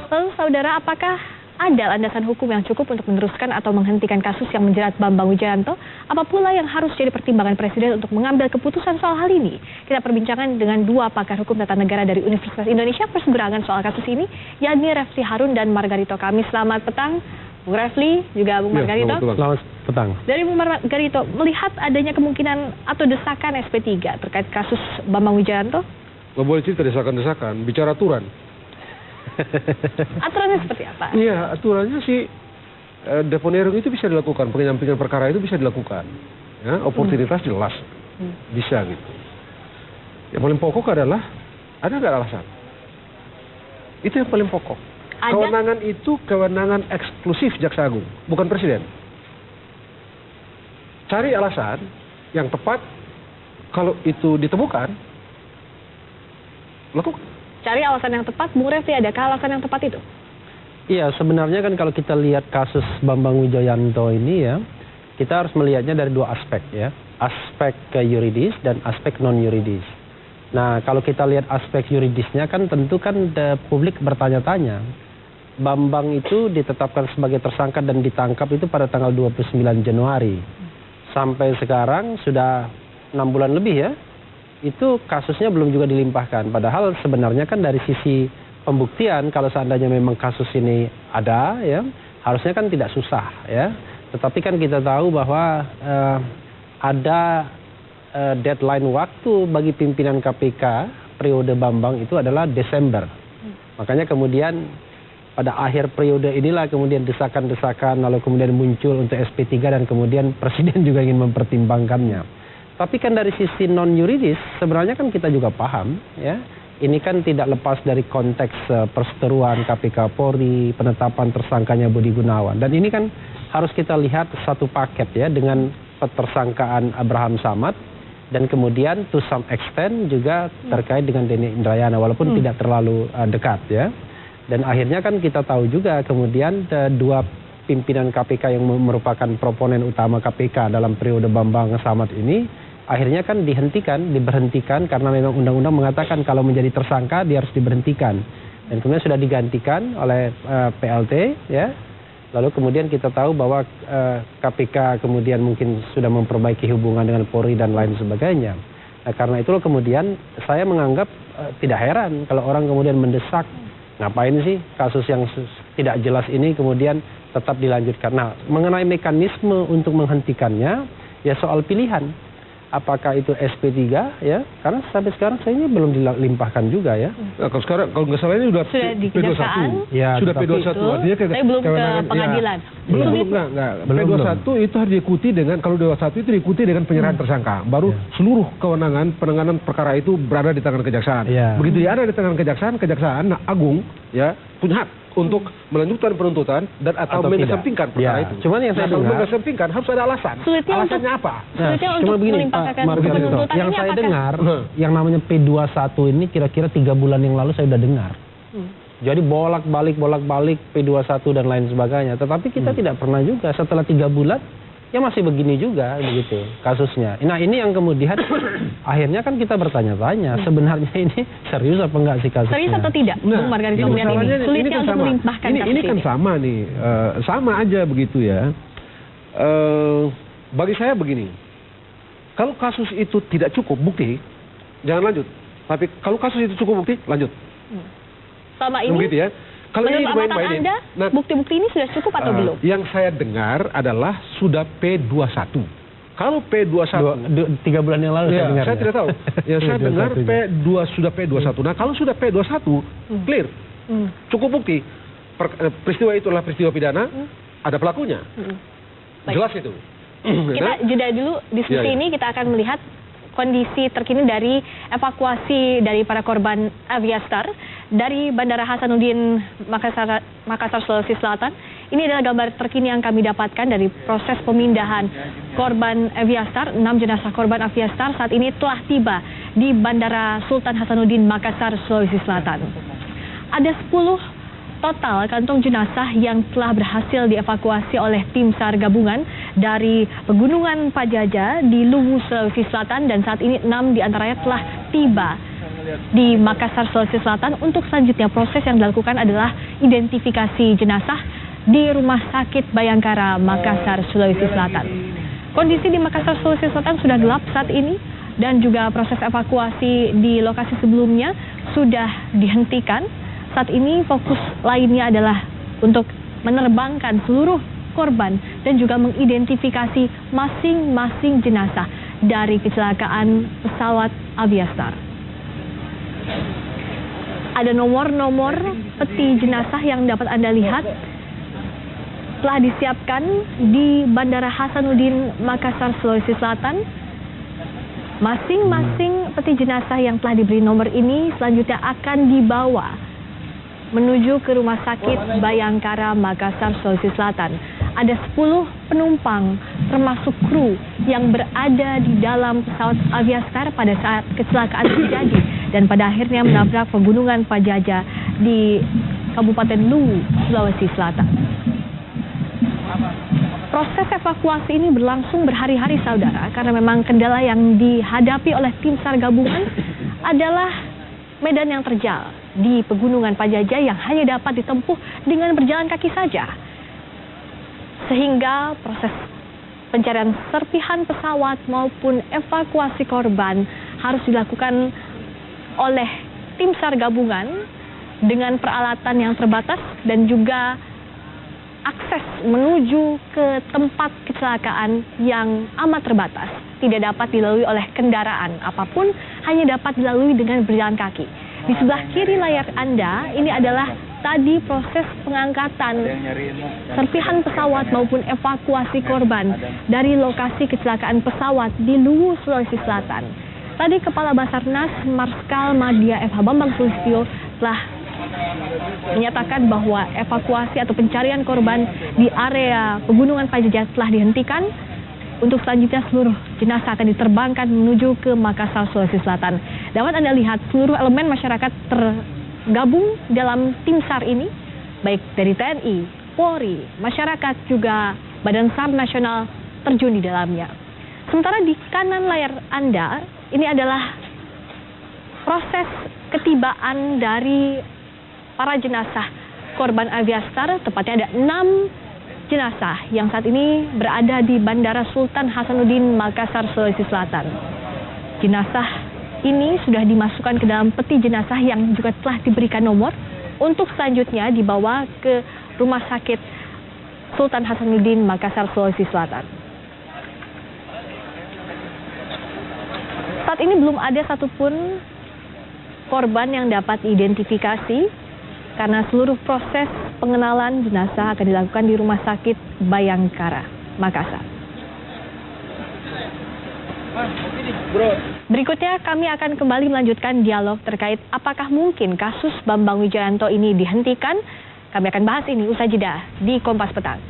Lalu saudara, apakah ada landasan hukum yang cukup untuk meneruskan atau menghentikan kasus yang menjerat Bambang Wijoyanto? Apa pula yang harus jadi pertimbangan Presiden untuk mengambil keputusan soal hal ini? Kita perbincangkan dengan dua pakar hukum tata negara dari Universitas Indonesia berseberangan soal kasus ini, yakni Refli Harun dan Margarito Kamis. Selamat petang, Bung Refli, juga Bung Margarito. Selamat petang. Dari Bung Margarito, melihat adanya kemungkinan atau desakan SP3 terkait kasus Bambang Wijoyanto? Nggak boleh cerita desakan-desakan, bicara aturan. Aturannya seperti apa? Iya, aturannya sih deponering itu bisa dilakukan, penyampingan perkara itu bisa dilakukan. Ya, oportunitas jelas, bisa gitu. Yang paling pokok adalah ada nggak alasan? Itu yang paling pokok. Ada? Kewenangan itu kewenangan eksklusif Jaksa Agung, bukan Presiden. Cari alasan yang tepat, kalau itu ditemukan, lakukan. Cari alasan yang tepat, Bung Refli, adakah alasan yang tepat itu? Iya, sebenarnya kan kalau kita lihat kasus Bambang Wijoyanto ini ya, kita harus melihatnya dari dua aspek ya. Aspek yuridis dan aspek non-yuridis. Nah, kalau kita lihat aspek yuridisnya kan tentu kan publik bertanya-tanya. Bambang itu ditetapkan sebagai tersangka dan ditangkap itu pada tanggal 29 Januari. Sampai sekarang sudah 6 bulan lebih ya. Itu kasusnya belum juga dilimpahkan. Padahal sebenarnya kan dari sisi pembuktian, kalau seandainya memang kasus ini ada, ya harusnya kan tidak susah, ya. Tetapi kan kita tahu bahwa ada deadline waktu bagi pimpinan KPK periode Bambang itu adalah Desember. Makanya kemudian pada akhir periode inilah kemudian desakan-desakan lalu kemudian muncul untuk SP3 dan kemudian Presiden juga ingin mempertimbangkannya. Tapi kan dari sisi non-yuridis, sebenarnya kan kita juga paham, ya. Ini kan tidak lepas dari konteks perseteruan KPK Polri, penetapan tersangkanya Budi Gunawan. Dan ini kan harus kita lihat satu paket ya, dengan petersangkaan Abraham Samad, dan kemudian to some extent juga terkait dengan Denny Indrayana, walaupun tidak terlalu dekat ya. Dan akhirnya kan kita tahu juga kemudian dua pimpinan KPK yang merupakan proponen utama KPK dalam periode Bambang Samad ini, akhirnya kan diberhentikan karena memang undang-undang mengatakan kalau menjadi tersangka dia harus diberhentikan. Dan kemudian sudah digantikan oleh PLT ya. Lalu kemudian kita tahu bahwa KPK kemudian mungkin sudah memperbaiki hubungan dengan Polri dan lain sebagainya. Nah, karena itu kemudian saya menganggap tidak heran kalau orang kemudian mendesak, ngapain sih kasus yang tidak jelas ini kemudian tetap dilanjutkan. Nah, mengenai mekanisme untuk menghentikannya ya soal pilihan. Apakah itu SP3 ya? Karena sampai sekarang saya ini belum dilimpahkan juga ya. Nah, kalau nggak salah ini sudah P21. Ya, sudah P21 artinya tapi belum ke pengadilan. Ya, belum. P21 itu harus diikuti dengan, kalau 21 itu diikuti dengan penyerahan tersangka. Baru seluruh kewenangan penanganan perkara itu berada di tangan kejaksaan. Begitu dia ada di tangan kejaksaan Agung ya punya hak untuk melanjutkan penuntutan dan atau mengesampingkan perkara itu. Cuman yang saya dengar, mengesampingkan harus ada alasan. Alasannya apa? Sulitnya untuk melimpahkan penuntutan yang ini saya apakah? dengar, yang namanya P21 ini kira-kira 3 bulan yang lalu saya sudah dengar. Jadi bolak-balik P21 dan lain sebagainya. Tetapi kita tidak pernah juga setelah 3 bulan ya masih begini juga begitu kasusnya. Nah, ini yang kemudian akhirnya kan kita bertanya-tanya sebenarnya ini serius apa enggak sih kasusnya? Serius atau tidak? Bung Margarito melihat ini sulitnya untuk melimpahkan kasus ini kan sama nih, sama aja begitu ya. Bagi saya begini, kalau kasus itu tidak cukup bukti, jangan lanjut. Tapi kalau kasus itu cukup bukti, lanjut. Selama ini, begitu ya. Kalau menurut amatan Anda, bukti-bukti ini sudah cukup atau belum? Yang saya dengar adalah sudah P21. Kalau P21 3 bulan yang lalu saya dengar. Saya tidak tahu. Yang saya dengar sudah P21. Nah, kalau sudah P21 clear. Cukup bukti. Peristiwa itu adalah peristiwa pidana, ada pelakunya. Jelas itu. Kita jeda dulu diskusi ini, kita akan melihat kondisi terkini dari evakuasi dari para korban Aviastar dari Bandara Hasanuddin Makassar, Sulawesi Selatan. Ini adalah gambar terkini yang kami dapatkan dari proses pemindahan korban Aviastar. 6 jenazah korban Aviastar saat ini telah tiba di Bandara Sultan Hasanuddin Makassar, Sulawesi Selatan. Ada 10 total kantong jenazah yang telah berhasil dievakuasi oleh tim SAR gabungan dari Pegunungan Pajaja di Luwu, Sulawesi Selatan, dan saat ini 6 diantaranya telah tiba di Makassar, Sulawesi Selatan. Untuk selanjutnya proses yang dilakukan adalah identifikasi jenazah di Rumah Sakit Bayangkara, Makassar, Sulawesi Selatan. Kondisi di Makassar, Sulawesi Selatan sudah gelap saat ini dan juga proses evakuasi di lokasi sebelumnya sudah dihentikan. Saat ini fokus lainnya adalah untuk menerbangkan seluruh korban dan juga mengidentifikasi masing-masing jenazah dari kecelakaan pesawat Aviastar. Ada nomor-nomor peti jenazah yang dapat Anda lihat telah disiapkan di Bandara Hasanuddin Makassar, Sulawesi Selatan. Masing-masing peti jenazah yang telah diberi nomor ini selanjutnya akan dibawa menuju ke Rumah Sakit Bayangkara, Makassar, Sulawesi Selatan. Ada 10 penumpang termasuk kru yang berada di dalam pesawat Aviastar pada saat kecelakaan terjadi dan pada akhirnya menabrak pegunungan Pajaja di Kabupaten Luwu, Sulawesi Selatan. Proses evakuasi ini berlangsung berhari-hari, saudara, karena memang kendala yang dihadapi oleh tim SAR gabungan adalah medan yang terjal di Pegunungan Pajaja yang hanya dapat ditempuh dengan berjalan kaki saja. Sehingga proses pencarian serpihan pesawat maupun evakuasi korban harus dilakukan oleh tim SAR gabungan dengan peralatan yang terbatas dan juga akses menuju ke tempat kecelakaan yang amat terbatas. Tidak dapat dilalui oleh kendaraan apapun, hanya dapat dilalui dengan berjalan kaki. Di sebelah kiri layar Anda, ini adalah tadi proses pengangkatan serpihan pesawat maupun evakuasi korban dari lokasi kecelakaan pesawat di Luwu, Sulawesi Selatan. Tadi Kepala Basarnas Marskal Madya F.H. Bambang Sulistyo telah menyatakan bahwa evakuasi atau pencarian korban di area Pegunungan Pajaja telah dihentikan. Untuk selanjutnya seluruh jenazah akan diterbangkan menuju ke Makassar, Sulawesi Selatan. Dapat Anda lihat seluruh elemen masyarakat tergabung dalam tim SAR ini, baik dari TNI, Polri, masyarakat juga Badan SAR Nasional terjun di dalamnya. Sementara di kanan layar Anda, ini adalah proses ketibaan dari para jenazah korban Aviastar, tepatnya ada 6 jenazah yang saat ini berada di Bandara Sultan Hasanuddin Makassar, Sulawesi Selatan. Jenazah ini sudah dimasukkan ke dalam peti jenazah yang juga telah diberikan nomor untuk selanjutnya dibawa ke Rumah Sakit Sultan Hasanuddin Makassar, Sulawesi Selatan. Saat ini belum ada satupun korban yang dapat diidentifikasi karena seluruh proses pengenalan jenazah akan dilakukan di Rumah Sakit Bayangkara, Makassar. Berikutnya kami akan kembali melanjutkan dialog terkait apakah mungkin kasus Bambang Wijoyanto ini dihentikan. Kami akan bahas ini usai jeda di Kompas Petang.